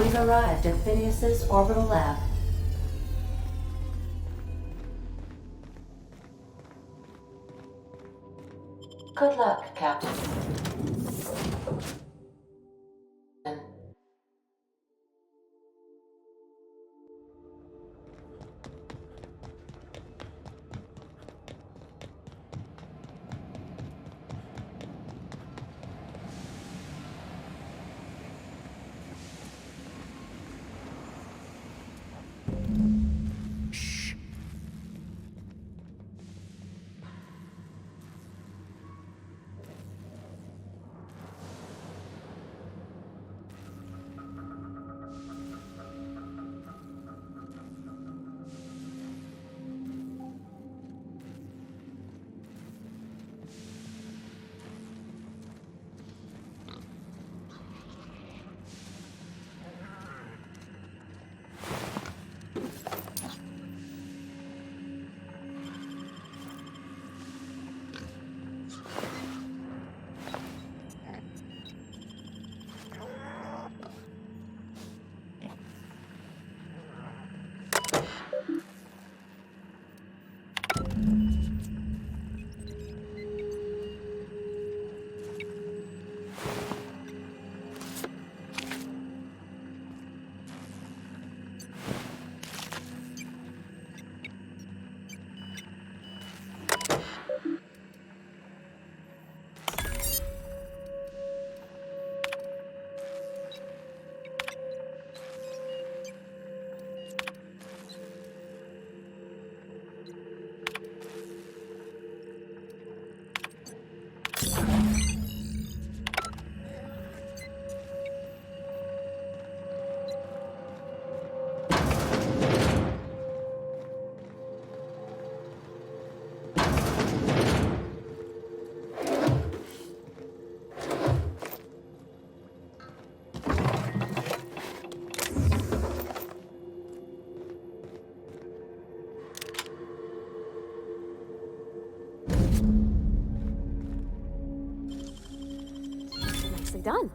We've arrived at Phineas's orbital lab. Good luck, Captain. Nicely done.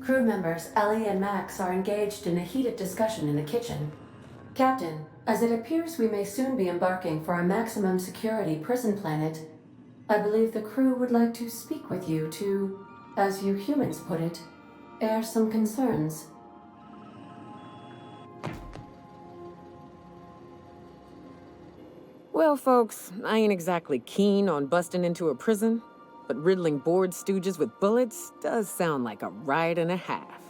Crew members Ellie and Max are engaged in a heated discussion in the kitchen. Captain, as it appears we may soon be embarking for a maximum security prison planet, I believe the crew would like to speak with you to, as you humans put it, air some concerns. Well, folks, I ain't exactly keen on busting into a prison, but riddling bored stooges with bullets does sound like a ride and a half.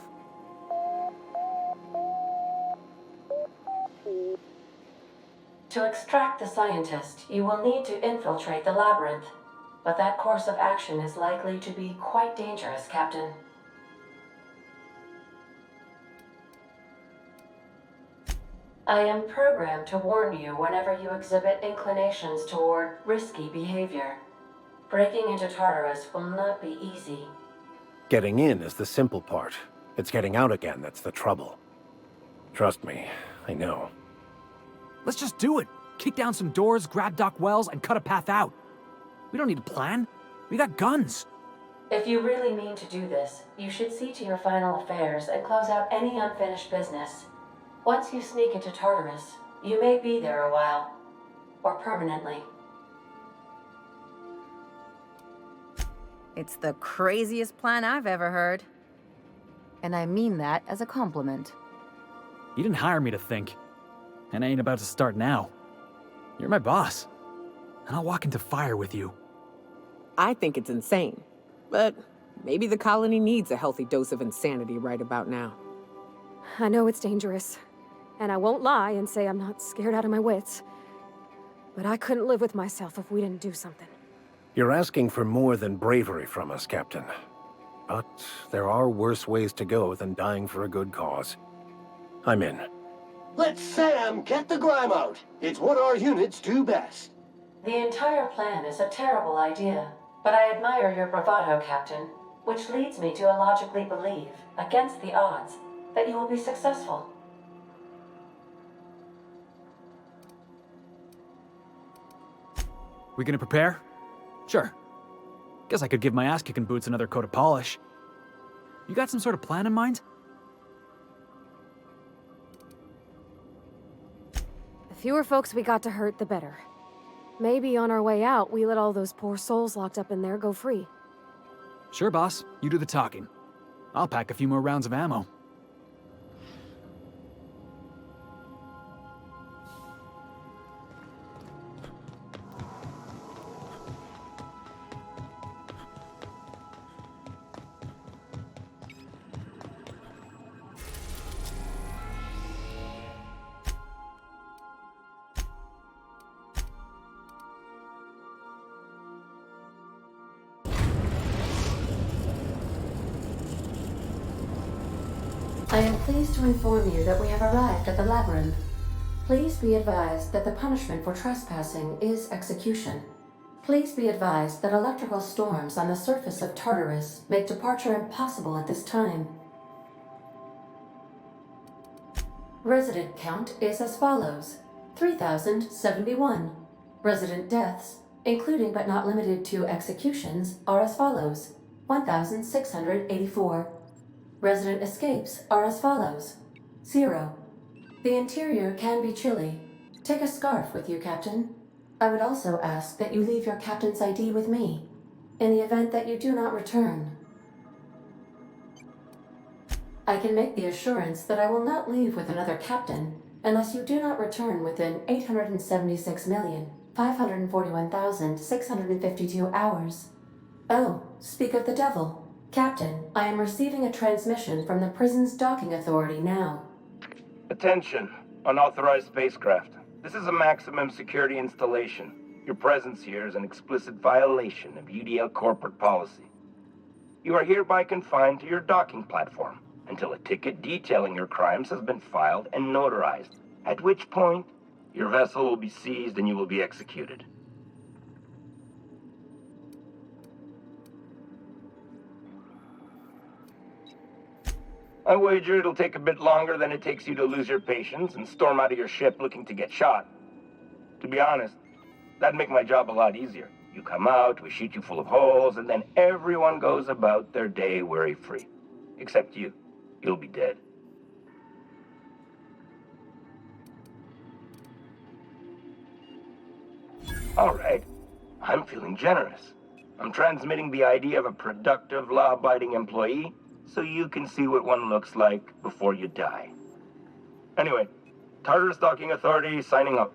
To extract the scientist, you will need to infiltrate the labyrinth, but that course of action is likely to be quite dangerous, Captain. I am programmed to warn you whenever you exhibit inclinations toward risky behavior. Breaking into Tartarus will not be easy. Getting in is the simple part. It's getting out again that's the trouble. Trust me, I know. Let's just do it. Kick down some doors, grab Doc Wells, and cut a path out. We don't need a plan. We got guns. If you really mean to do this, you should see to your final affairs and close out any unfinished business. Once you sneak into Tartarus, you may be there a while. Or permanently. It's the craziest plan I've ever heard. And I mean that as a compliment. You didn't hire me to think. And I ain't about to start now. You're my boss. And I'll walk into fire with you. I think it's insane. But maybe the colony needs a healthy dose of insanity right about now. I know it's dangerous. And I won't lie and say I'm not scared out of my wits. But I couldn't live with myself if we didn't do something. You're asking for more than bravery from us, Captain. But there are worse ways to go than dying for a good cause. I'm in. Let Sam get the grime out. It's what our units do best. The entire plan is a terrible idea, but I admire your bravado, Captain, which leads me to illogically believe, against the odds, that you will be successful. We gonna prepare? Sure. Guess I could give my ass-kicking boots another coat of polish. You got some sort of plan in mind? The fewer folks we got to hurt, the better. Maybe on our way out, we let all those poor souls locked up in there go free. Sure, boss. You do the talking. I'll pack a few more rounds of ammo. I am pleased to inform you that we have arrived at the labyrinth. Please be advised that the punishment for trespassing is execution. Please be advised that electrical storms on the surface of Tartarus make departure impossible at this time. Resident count is as follows: 3,071. Resident deaths, including but not limited to executions, are as follows: 1,684. Resident escapes are as follows: 0. The interior can be chilly. Take a scarf with you, Captain. I would also ask that you leave your captain's ID with me, in the event that you do not return. I can make the assurance that I will not leave with another captain unless you do not return within 876,541,652 hours. Oh, speak of the devil. Captain, I am receiving a transmission from the prison's docking authority now. Attention, unauthorized spacecraft. This is a maximum security installation. Your presence here is an explicit violation of UDL corporate policy. You are hereby confined to your docking platform until a ticket detailing your crimes has been filed and notarized, at which point your vessel will be seized and you will be executed. I wager it'll take a bit longer than it takes you to lose your patience and storm out of your ship looking to get shot. To be honest, that'd make my job a lot easier. You come out, we shoot you full of holes, and then everyone goes about their day worry-free. Except you. You'll be dead. All right. I'm feeling generous. I'm transmitting the idea of a productive, law-abiding employee so you can see what one looks like before you die. Anyway, Tartarus Docking Authority signing up.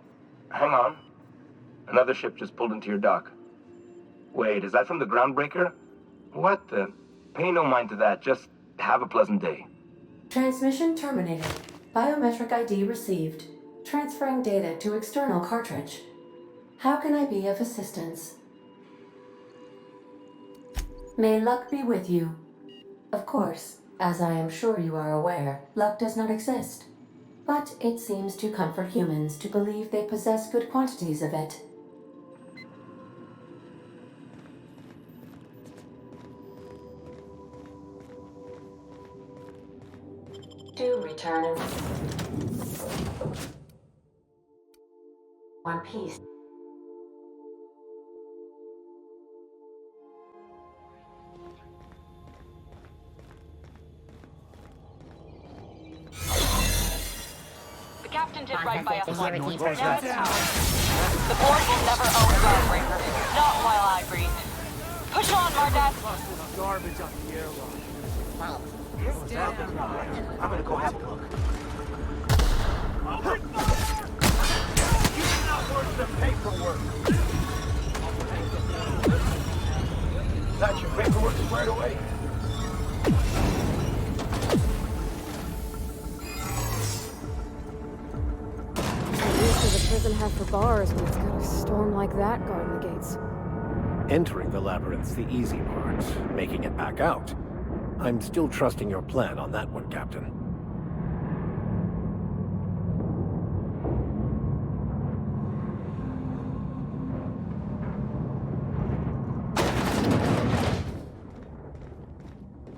Hang on. Another ship just pulled into your dock. Wait, is that from the Groundbreaker? What the? Pay no mind to that. Just have a pleasant day. Transmission terminated. Biometric ID received. Transferring data to external cartridge. How can I be of assistance? May luck be with you. Of course, as I am sure you are aware, luck does not exist. But it seems to comfort humans to believe they possess good quantities of it. Do return. one piece. The captain did right by us once. Now it's ours. The board will never own Groundbreaker. Not while I breathe. Push on, Mardak. Garbage on the airlock. I'm gonna go have a look. You're not worth the paperwork. Got your paperwork squared away? The prison have for bars when it's got a storm like that guarding the gates. Entering the labyrinth's the easy part. Making it back out. I'm still trusting your plan on that one, Captain.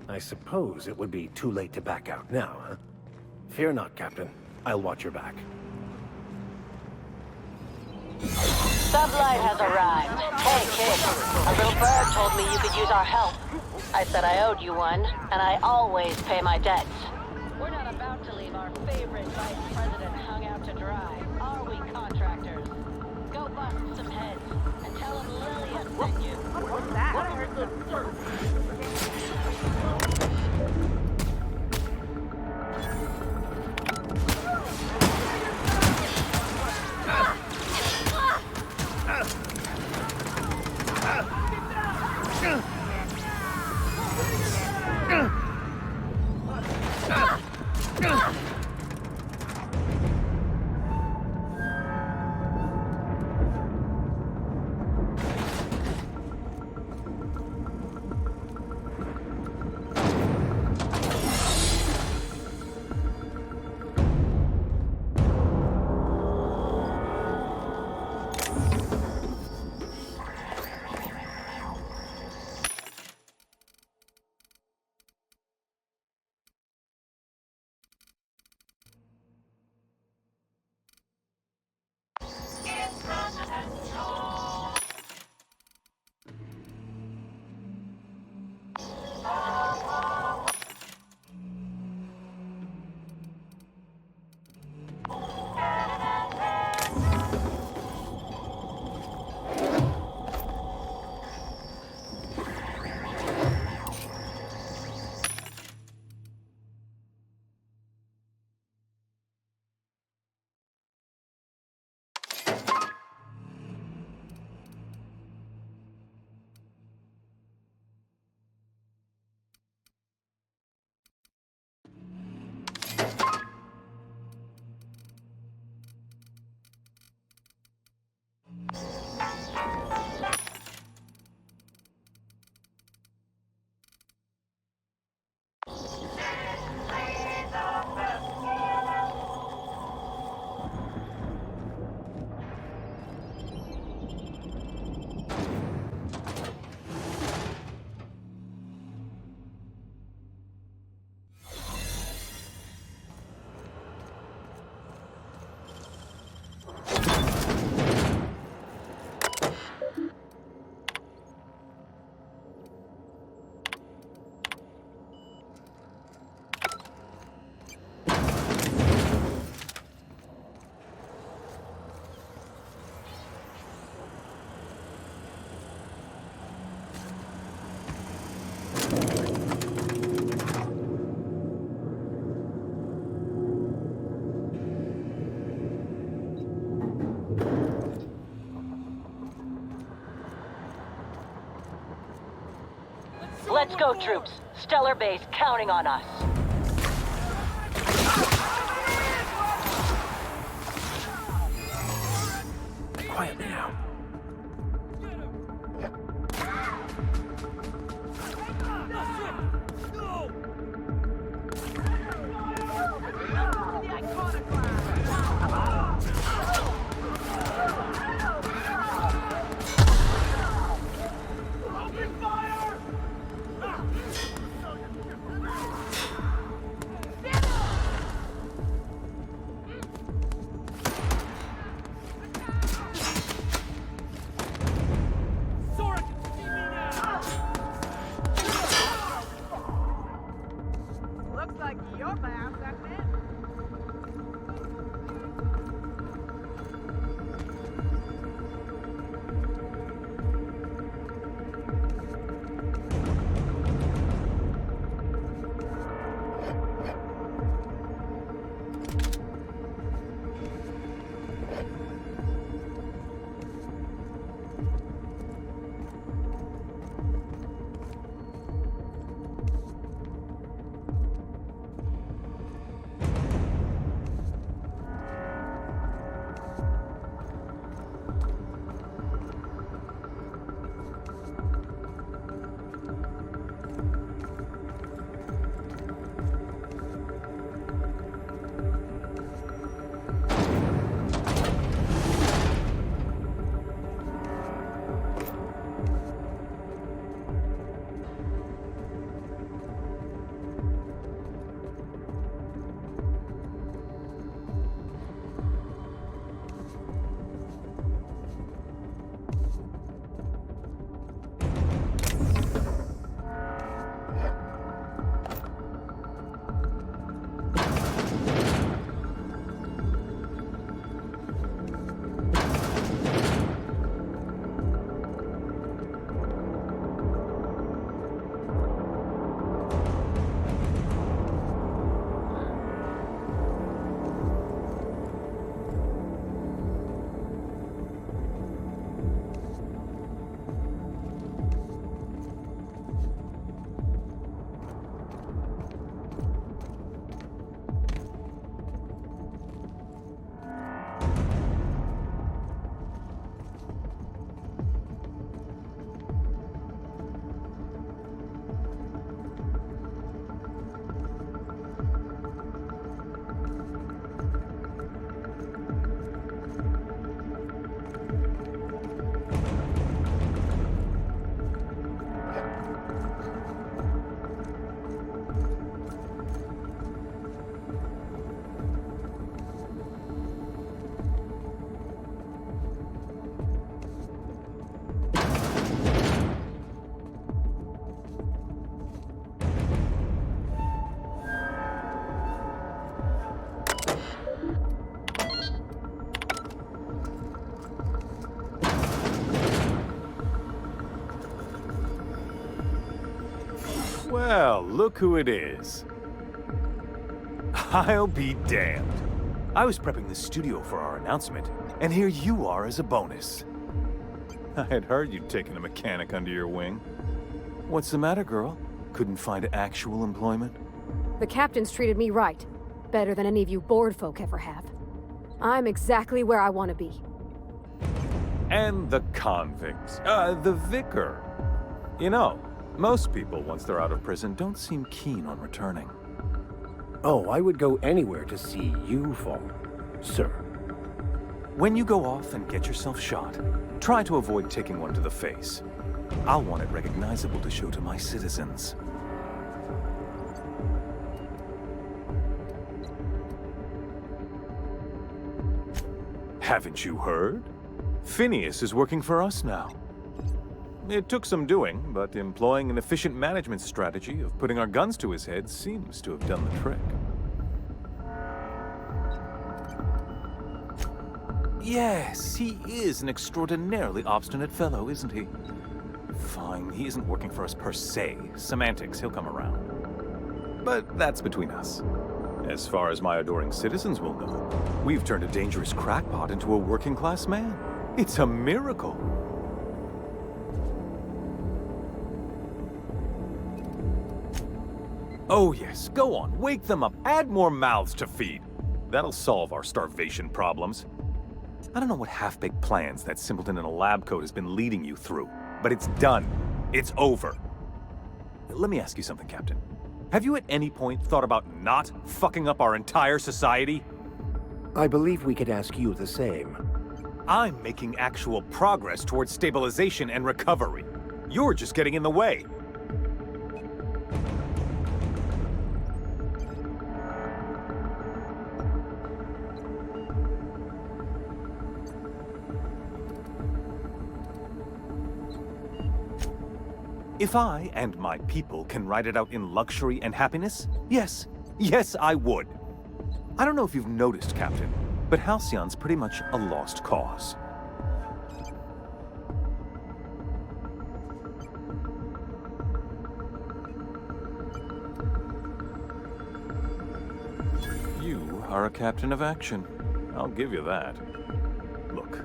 I suppose it would be too late to back out now, huh? Fear not, Captain. I'll watch your back. Sublight has arrived. Hey, kid. A little bird told me you could use our help. I said I owed you one, and I always pay my debts. We're not about to leave our favorite vice president hung out to dry, are we, contractors? Go bust some heads, and tell him Lillian sent you. What's that? What I heard the dirt. Let's go, troops. Stellar Base counting on us. Quietly now. Well, look who it is. I'll be damned. I was prepping the studio for our announcement, and here you are as a bonus. I had heard you'd taken a mechanic under your wing. What's the matter, girl? Couldn't find actual employment? The captain's treated me right. Better than any of you bored folk ever have. I'm exactly where I want to be. And the convicts. The vicar. You know, most people, once they're out of prison, don't seem keen on returning. Oh, I would go anywhere to see you fall, sir. When you go off and get yourself shot, try to avoid taking one to the face. I'll want it recognizable to show to my citizens. Haven't you heard? Phineas is working for us now. It took some doing, but employing an efficient management strategy of putting our guns to his head seems to have done the trick. Yes, he is an extraordinarily obstinate fellow, isn't he? Fine, he isn't working for us per se. Semantics, he'll come around. But that's between us. As far as my adoring citizens will know, we've turned a dangerous crackpot into a working-class man. It's a miracle. Oh yes, go on, wake them up, add more mouths to feed. That'll solve our starvation problems. I don't know what half-baked plans that simpleton in a lab coat has been leading you through, but it's done. It's over. Let me ask you something, Captain. Have you at any point thought about not fucking up our entire society? I believe we could ask you the same. I'm making actual progress towards stabilization and recovery. You're just getting in the way. If I and my people can ride it out in luxury and happiness, yes, I would. I don't know if you've noticed, Captain, but Halcyon's pretty much a lost cause. You are a captain of action. I'll give you that. Look,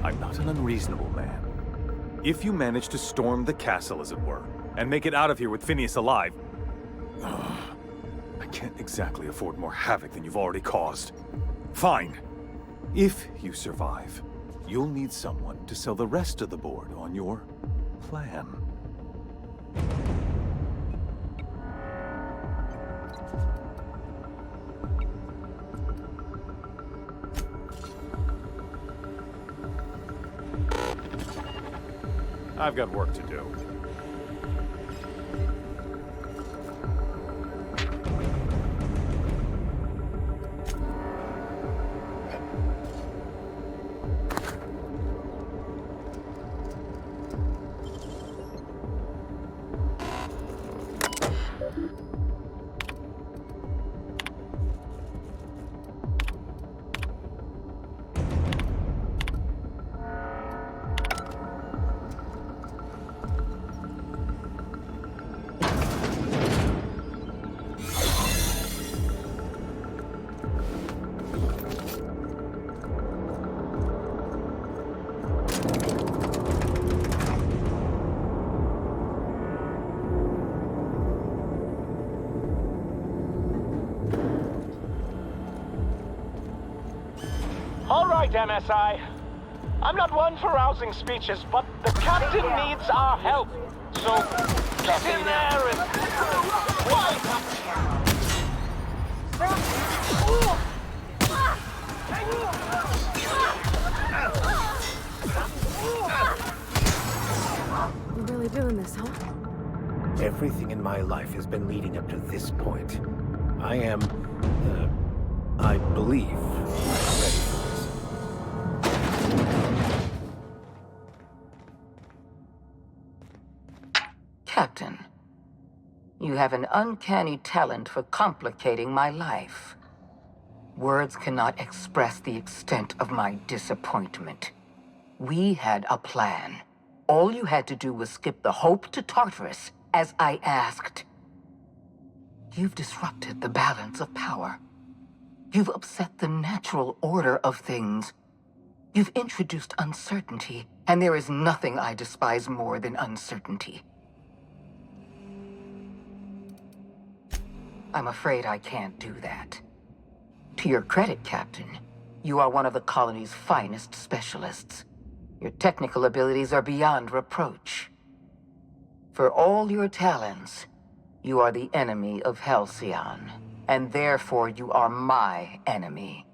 I'm not an unreasonable man. If you manage to storm the castle, as it were, and make it out of here with Phineas alive, I can't exactly afford more havoc than you've already caused. Fine. If you survive, you'll need someone to sell the rest of the board on your plan. I've got work to do. All right, MSI. I'm not one for rousing speeches, but the captain needs our help. So, get in there and... You really doing this, huh? Everything in my life has been leading up to this point. I am, I believe, ready for this. Captain, you have an uncanny talent for complicating my life. Words cannot express the extent of my disappointment. We had a plan. All you had to do was skip the Hope to Tartarus, as I asked. You've disrupted the balance of power. You've upset the natural order of things. You've introduced uncertainty, and there is nothing I despise more than uncertainty. I'm afraid I can't do that. To your credit, Captain, you are one of the colony's finest specialists. Your technical abilities are beyond reproach. For all your talents, you are the enemy of Halcyon, and therefore you are my enemy.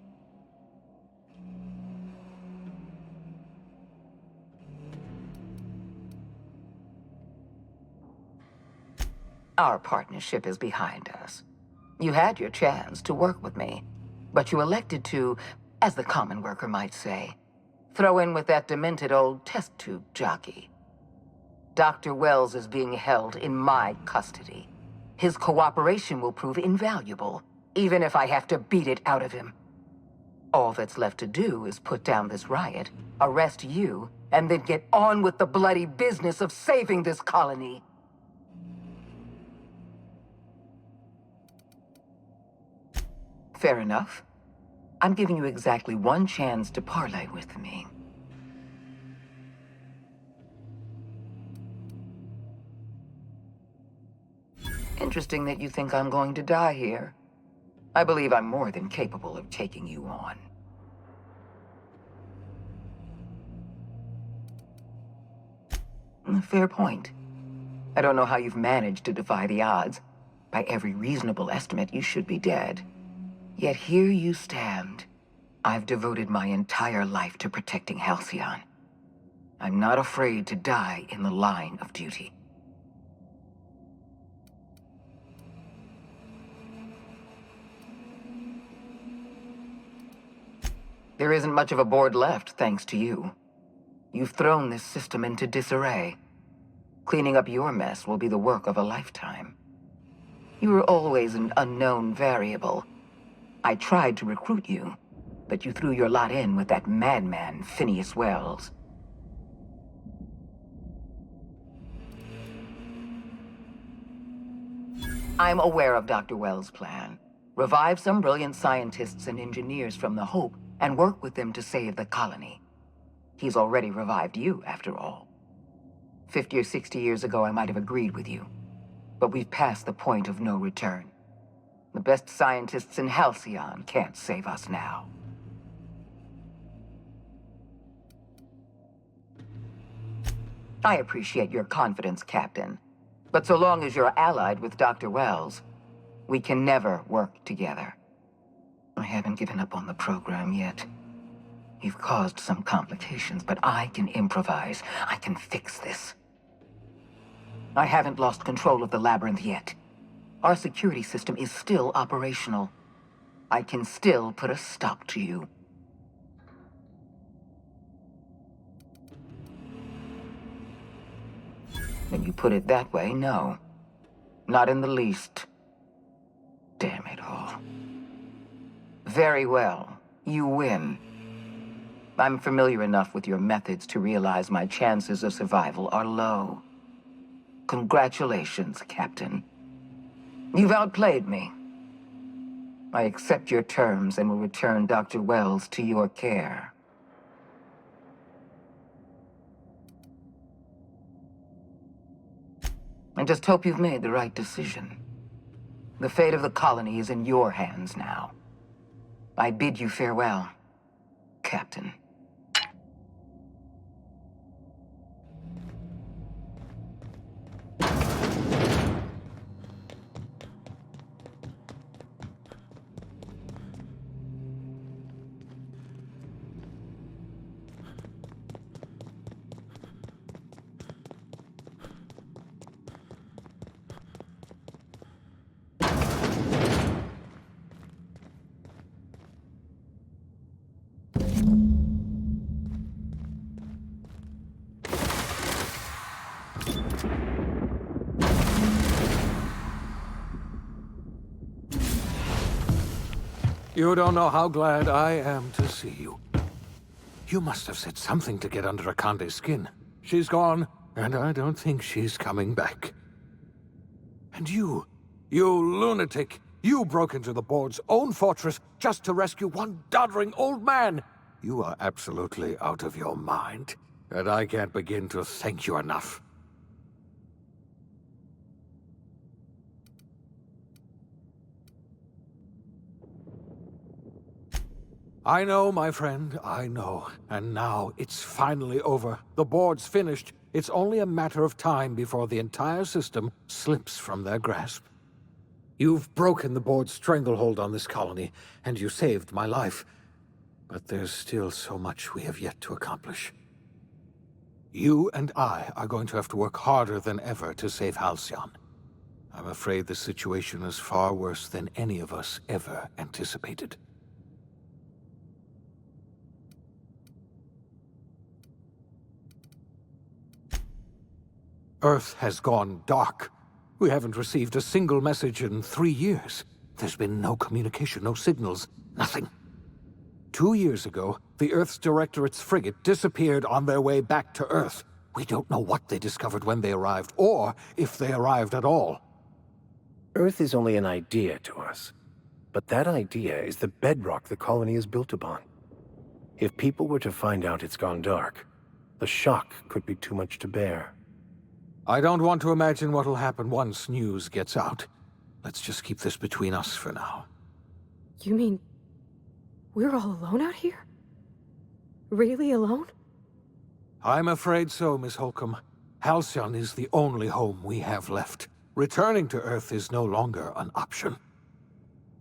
Our partnership is behind us. You had your chance to work with me, but you elected to, as the common worker might say, throw in with that demented old test tube jockey. Dr. Wells is being held in my custody. His cooperation will prove invaluable, even if I have to beat it out of him. All that's left to do is put down this riot, arrest you, and then get on with the bloody business of saving this colony. Fair enough. I'm giving you exactly one chance to parley with me. Interesting that you think I'm going to die here. I believe I'm more than capable of taking you on. Fair point. I don't know how you've managed to defy the odds. By every reasonable estimate, you should be dead. Yet here you stand. I've devoted my entire life to protecting Halcyon. I'm not afraid to die in the line of duty. There isn't much of a board left, thanks to you. You've thrown this system into disarray. Cleaning up your mess will be the work of a lifetime. You were always an unknown variable. I tried to recruit you, but you threw your lot in with that madman, Phineas Wells. I'm aware of Dr. Wells' plan. Revive some brilliant scientists and engineers from the Hope and work with them to save the colony. He's already revived you, after all. 50 or 60 years ago, I might have agreed with you. But we've passed the point of no return. The best scientists in Halcyon can't save us now. I appreciate your confidence, Captain. But so long as you're allied with Dr. Wells, we can never work together. I haven't given up on the program yet. You've caused some complications, but I can improvise. I can fix this. I haven't lost control of the labyrinth yet. Our security system is still operational. I can still put a stop to you. When you put it that way, no. Not in the least. Damn it all. Very well. You win. I'm familiar enough with your methods to realize my chances of survival are low. Congratulations, Captain. You've outplayed me. I accept your terms and will return Dr. Wells to your care. I just hope you've made the right decision. The fate of the colony is in your hands now. I bid you farewell, Captain. You don't know how glad I am to see you. You must have said something to get under Akande's skin. She's gone, and I don't think she's coming back. And you You lunatic! You broke into the board's own fortress just to rescue one doddering old man! You are absolutely out of your mind, and I can't begin to thank you enough. I know, my friend, I know. And now it's finally over. The board's finished. It's only a matter of time before the entire system slips from their grasp. You've broken the board's stranglehold on this colony, and you saved my life. But there's still so much we have yet to accomplish. You and I are going to have to work harder than ever to save Halcyon. I'm afraid the situation is far worse than any of us ever anticipated. Earth has gone dark. We haven't received a single message in 3 years. There's been no communication, no signals, nothing. 2 years ago, the Earth's Directorate's frigate disappeared on their way back to Earth. We don't know what they discovered when they arrived, or if they arrived at all. Earth is only an idea to us. But that idea is the bedrock the colony is built upon. If people were to find out it's gone dark, the shock could be too much to bear. I don't want to imagine what'll happen once news gets out. Let's just keep this between us for now. You mean we're all alone out here? Really alone? I'm afraid so, Miss Holcomb. Halcyon is the only home we have left. Returning to Earth is no longer an option.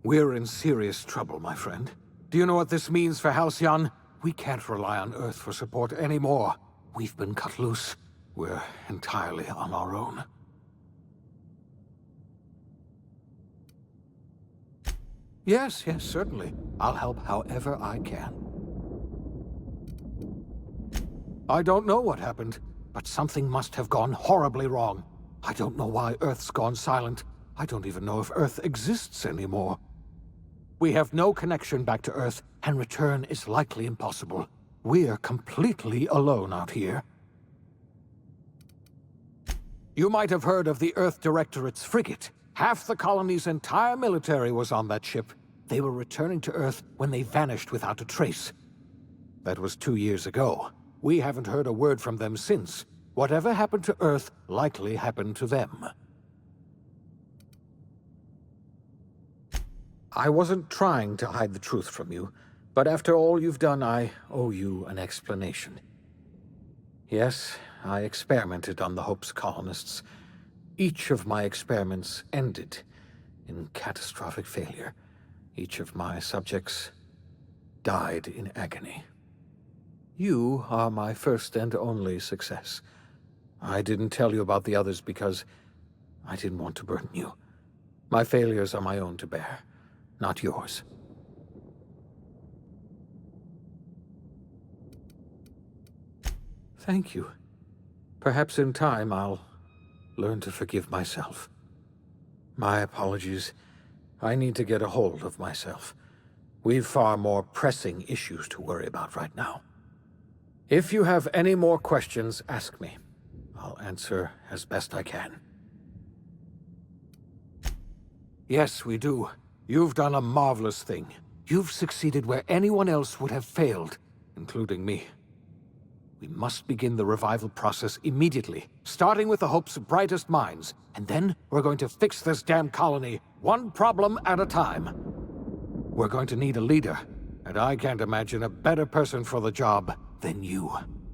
We're in serious trouble, my friend. Do you know what this means for Halcyon? We can't rely on Earth for support anymore. We've been cut loose. We're entirely on our own. Yes, certainly. I'll help however I can. I don't know what happened, but something must have gone horribly wrong. I don't know why Earth's gone silent. I don't even know if Earth exists anymore. We have no connection back to Earth, and return is likely impossible. We're completely alone out here. You might have heard of the Earth Directorate's frigate. Half the colony's entire military was on that ship. They were returning to Earth when they vanished without a trace. That was 2 years ago. We haven't heard a word from them since. Whatever happened to Earth likely happened to them. I wasn't trying to hide the truth from you, but after all you've done, I owe you an explanation. Yes, I experimented on the Hope's colonists. Each of my experiments ended in catastrophic failure. Each of my subjects died in agony. You are my first and only success. I didn't tell you about the others because I didn't want to burden you. My failures are my own to bear, not yours. Thank you. Perhaps in time I'll learn to forgive myself. My apologies. I need to get a hold of myself. We've far more pressing issues to worry about right now. If you have any more questions, ask me. I'll answer as best I can. Yes, we do. You've done a marvelous thing. You've succeeded where anyone else would have failed, including me. We must begin the revival process immediately, starting with the Hope's brightest minds, and then we're going to fix this damn colony, one problem at a time. We're going to need a leader, and I can't imagine a better person for the job than you.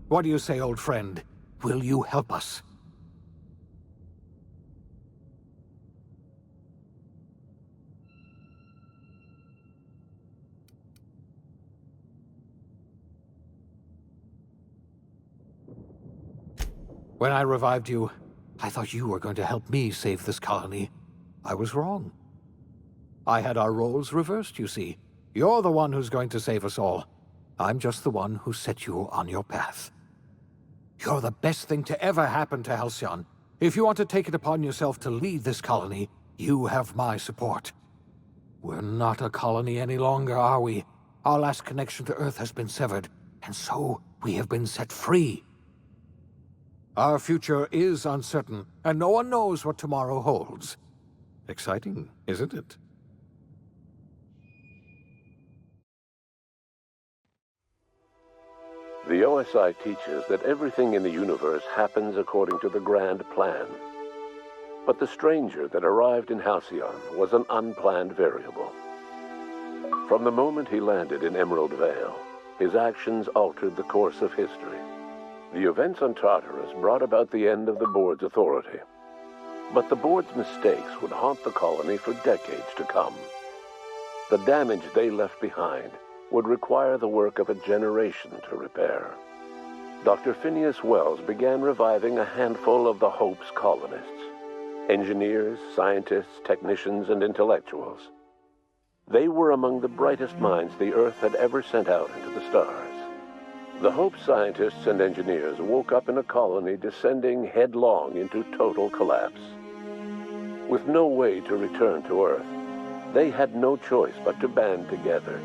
What do you say, old friend? Will you help us? When I revived you, I thought you were going to help me save this colony. I was wrong. I had our roles reversed, you see. You're the one who's going to save us all. I'm just the one who set you on your path. You're the best thing to ever happen to Halcyon. If you want to take it upon yourself to lead this colony, you have my support. We're not a colony any longer, are we? Our last connection to Earth has been severed, and so we have been set free. Our future is uncertain, and no one knows what tomorrow holds. Exciting, isn't it? The OSI teaches that everything in the universe happens according to the grand plan. But the stranger that arrived in Halcyon was an unplanned variable. From the moment he landed in Emerald Vale, his actions altered the course of history. The events on Tartarus brought about the end of the board's authority. But the board's mistakes would haunt the colony for decades to come. The damage they left behind would require the work of a generation to repair. Dr. Phineas Wells began reviving a handful of the Hope's colonists. Engineers, scientists, technicians, and intellectuals. They were among the brightest minds the Earth had ever sent out into the stars. The Hope scientists and engineers woke up in a colony descending headlong into total collapse. With no way to return to Earth, they had no choice but to band together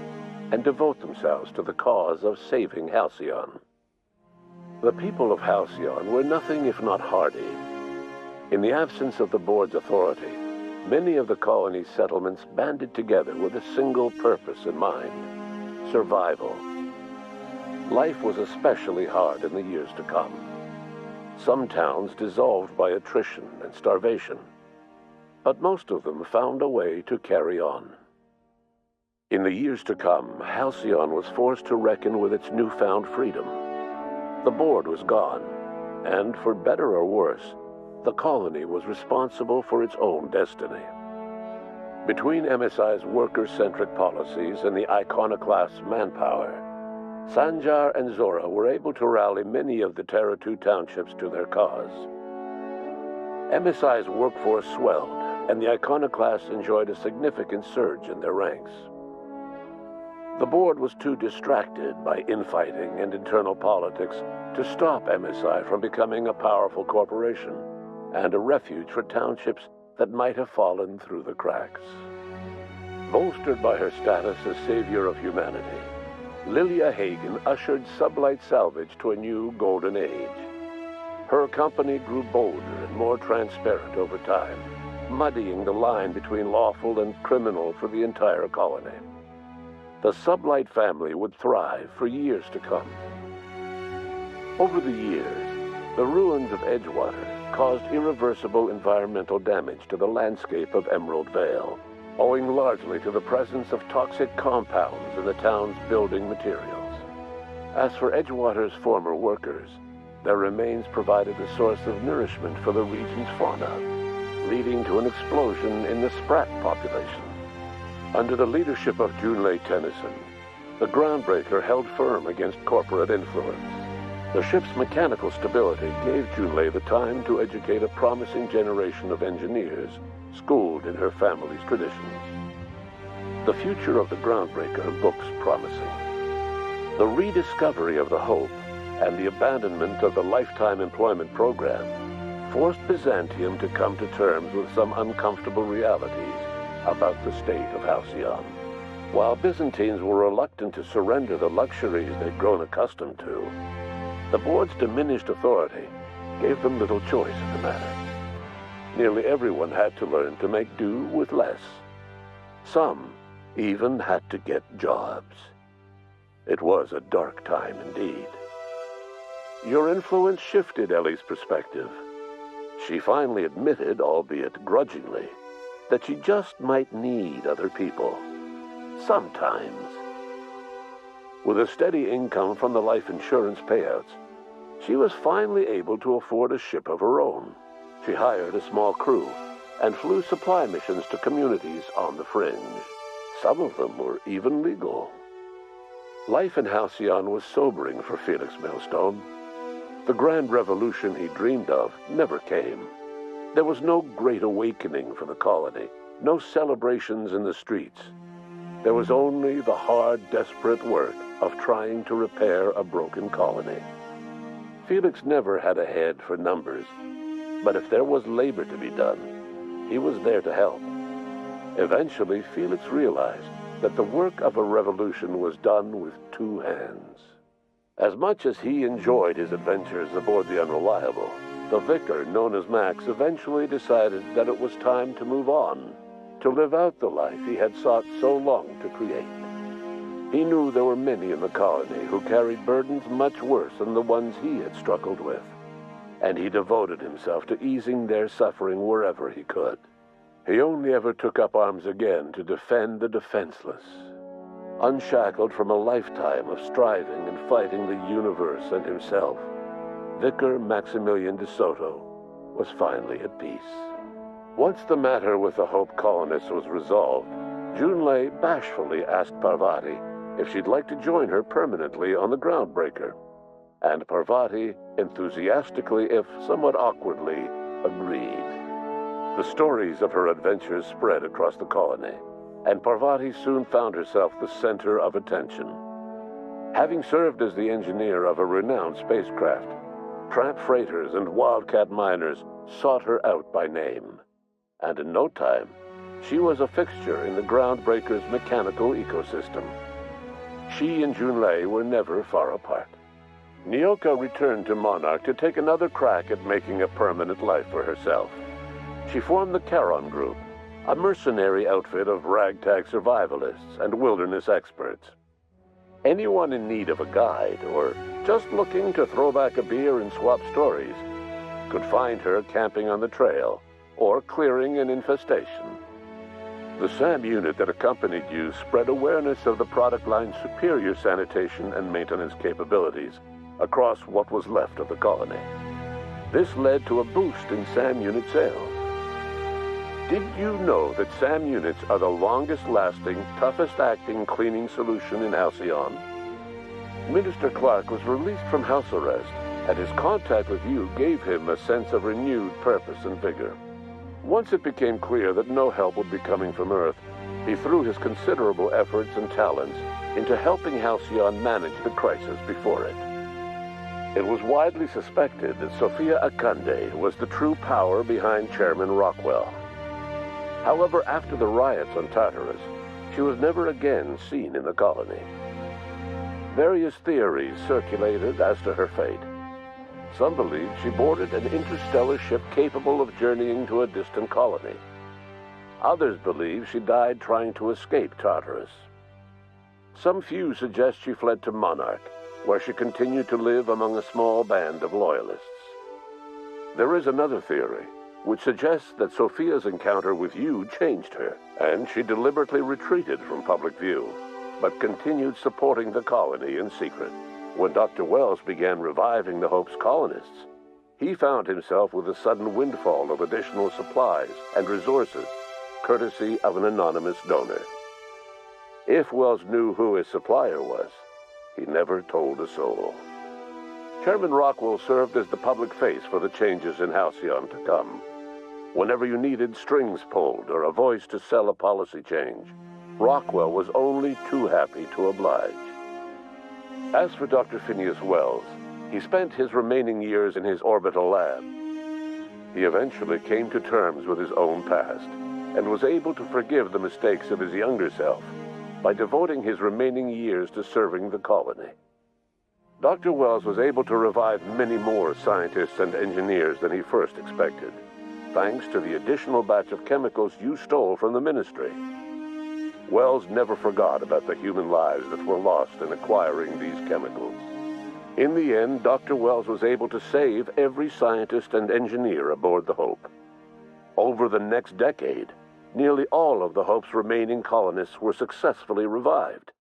and devote themselves to the cause of saving Halcyon. The people of Halcyon were nothing if not hardy. In the absence of the board's authority, many of the colony's settlements banded together with a single purpose in mind: survival. Life was especially hard in the years to come. Some towns dissolved by attrition and starvation, but most of them found a way to carry on. In the years to come, Halcyon was forced to reckon with its newfound freedom. The board was gone, and for better or worse, the colony was responsible for its own destiny. Between MSI's worker-centric policies and the iconoclast's manpower, Sanjar and Zora were able to rally many of the Terra 2 townships to their cause. MSI's workforce swelled, and the iconoclasts enjoyed a significant surge in their ranks. The board was too distracted by infighting and internal politics to stop MSI from becoming a powerful corporation and a refuge for townships that might have fallen through the cracks. Bolstered by her status as savior of humanity, Lilia Hagen ushered sublight salvage to a new golden age. Her company grew bolder and more transparent over time, muddying the line between lawful and criminal for the entire colony. The sublight family would thrive for years to come. Over the years, the ruins of Edgewater caused irreversible environmental damage to the landscape of Emerald Vale, owing largely to the presence of toxic compounds in the town's building materials. As for Edgewater's former workers, their remains provided a source of nourishment for the region's fauna, leading to an explosion in the sprat population. Under the leadership of Junlei Tennyson, the Groundbreaker held firm against corporate influence. The ship's mechanical stability gave Junlei the time to educate a promising generation of engineers, schooled in her family's traditions. The future of the Groundbreaker looks promising. The rediscovery of the Hope and the abandonment of the lifetime employment program forced Byzantium to come to terms with some uncomfortable realities about the state of Halcyon. While Byzantines were reluctant to surrender the luxuries they'd grown accustomed to, the board's diminished authority gave them little choice in the matter. Nearly everyone had to learn to make do with less. Some even had to get jobs. It was a dark time indeed. Your influence shifted Ellie's perspective. She finally admitted, albeit grudgingly, that she just might need other people. Sometimes. With a steady income from the life insurance payouts, she was finally able to afford a ship of her own. She hired a small crew and flew supply missions to communities on the fringe. Some of them were even legal. Life in Halcyon was sobering for Felix Millstone. The grand revolution he dreamed of never came. There was no great awakening for the colony, no celebrations in the streets. There was only the hard, desperate work of trying to repair a broken colony. Felix never had a head for numbers, but if there was labor to be done, he was there to help. Eventually, Felix realized that the work of a revolution was done with two hands. As much as he enjoyed his adventures aboard the Unreliable, the vicar, known as Max, eventually decided that it was time to move on, to live out the life he had sought so long to create. He knew there were many in the colony who carried burdens much worse than the ones he had struggled with, and he devoted himself to easing their suffering wherever he could. He only ever took up arms again to defend the defenseless. Unshackled from a lifetime of striving and fighting the universe and himself, Vicar Maximilian de Soto was finally at peace. Once the matter with the Hope colonists was resolved, Junlei bashfully asked Parvati if she'd like to join her permanently on the Groundbreaker, and Parvati enthusiastically, if somewhat awkwardly, agreed. The stories of her adventures spread across the colony, and Parvati soon found herself the center of attention. Having served as the engineer of a renowned spacecraft, tramp freighters and wildcat miners sought her out by name, and in no time, she was a fixture in the Groundbreaker's mechanical ecosystem. She and Junlei were never far apart. Nyoka returned to Monarch to take another crack at making a permanent life for herself. She formed the Charon Group, a mercenary outfit of ragtag survivalists and wilderness experts. Anyone in need of a guide, or just looking to throw back a beer and swap stories, could find her camping on the trail, or clearing an infestation. The SAM unit that accompanied you spread awareness of the product line's superior sanitation and maintenance capabilities across what was left of the colony. This led to a boost in SAM unit sales. Did you know that SAM units are the longest-lasting, toughest-acting cleaning solution in Halcyon? Minister Clark was released from house arrest, and his contact with you gave him a sense of renewed purpose and vigor. Once it became clear that no help would be coming from Earth, he threw his considerable efforts and talents into helping Halcyon manage the crisis before it. It was widely suspected that Sophia Akande was the true power behind Chairman Rockwell. However, after the riots on Tartarus, she was never again seen in the colony. Various theories circulated as to her fate. Some believed she boarded an interstellar ship capable of journeying to a distant colony. Others believe she died trying to escape Tartarus. Some few suggest she fled to Monarch, where she continued to live among a small band of loyalists. There is another theory, which suggests that Sophia's encounter with you changed her, and she deliberately retreated from public view, but continued supporting the colony in secret. When Dr. Wells began reviving the Hope's colonists, he found himself with a sudden windfall of additional supplies and resources, courtesy of an anonymous donor. If Wells knew who his supplier was, he never told a soul. Chairman Rockwell served as the public face for the changes in Halcyon to come. Whenever you needed strings pulled or a voice to sell a policy change, Rockwell was only too happy to oblige. As for Dr. Phineas Wells, he spent his remaining years in his orbital lab. He eventually came to terms with his own past and was able to forgive the mistakes of his younger self by devoting his remaining years to serving the colony. Dr. Wells was able to revive many more scientists and engineers than he first expected, thanks to the additional batch of chemicals you stole from the Ministry. Wells never forgot about the human lives that were lost in acquiring these chemicals. In the end, Dr. Wells was able to save every scientist and engineer aboard the Hope. Over the next decade, nearly all of the Hope's remaining colonists were successfully revived.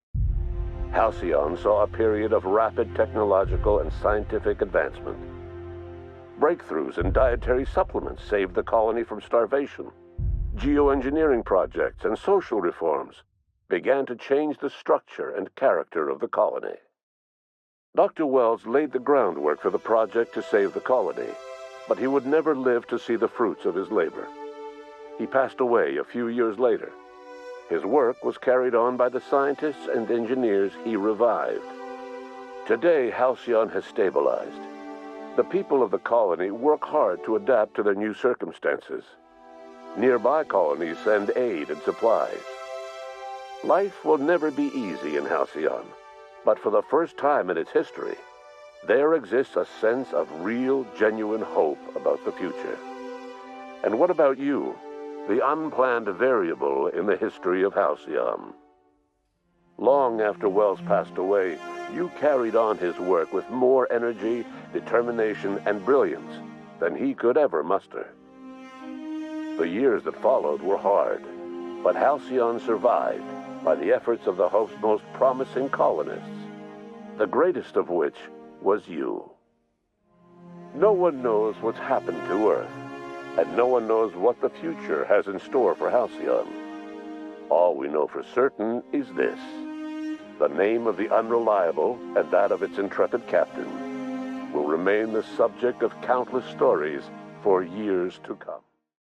Halcyon saw a period of rapid technological and scientific advancement. Breakthroughs in dietary supplements saved the colony from starvation. Geoengineering projects and social reforms began to change the structure and character of the colony. Dr. Wells laid the groundwork for the project to save the colony, but he would never live to see the fruits of his labor. He passed away a few years later. His work was carried on by the scientists and engineers he revived. Today, Halcyon has stabilized. The people of the colony work hard to adapt to their new circumstances. Nearby colonies send aid and supplies. Life will never be easy in Halcyon, but for the first time in its history, there exists a sense of real, genuine hope about the future. And what about you, the unplanned variable in the history of Halcyon? Long after Wells passed away, you carried on his work with more energy, determination, and brilliance than he could ever muster. The years that followed were hard, but Halcyon survived by the efforts of the host's most promising colonists, the greatest of which was you. No one knows what's happened to Earth, and no one knows what the future has in store for Halcyon. All we know for certain is this: the name of the Unreliable and that of its intrepid captain will remain the subject of countless stories for years to come.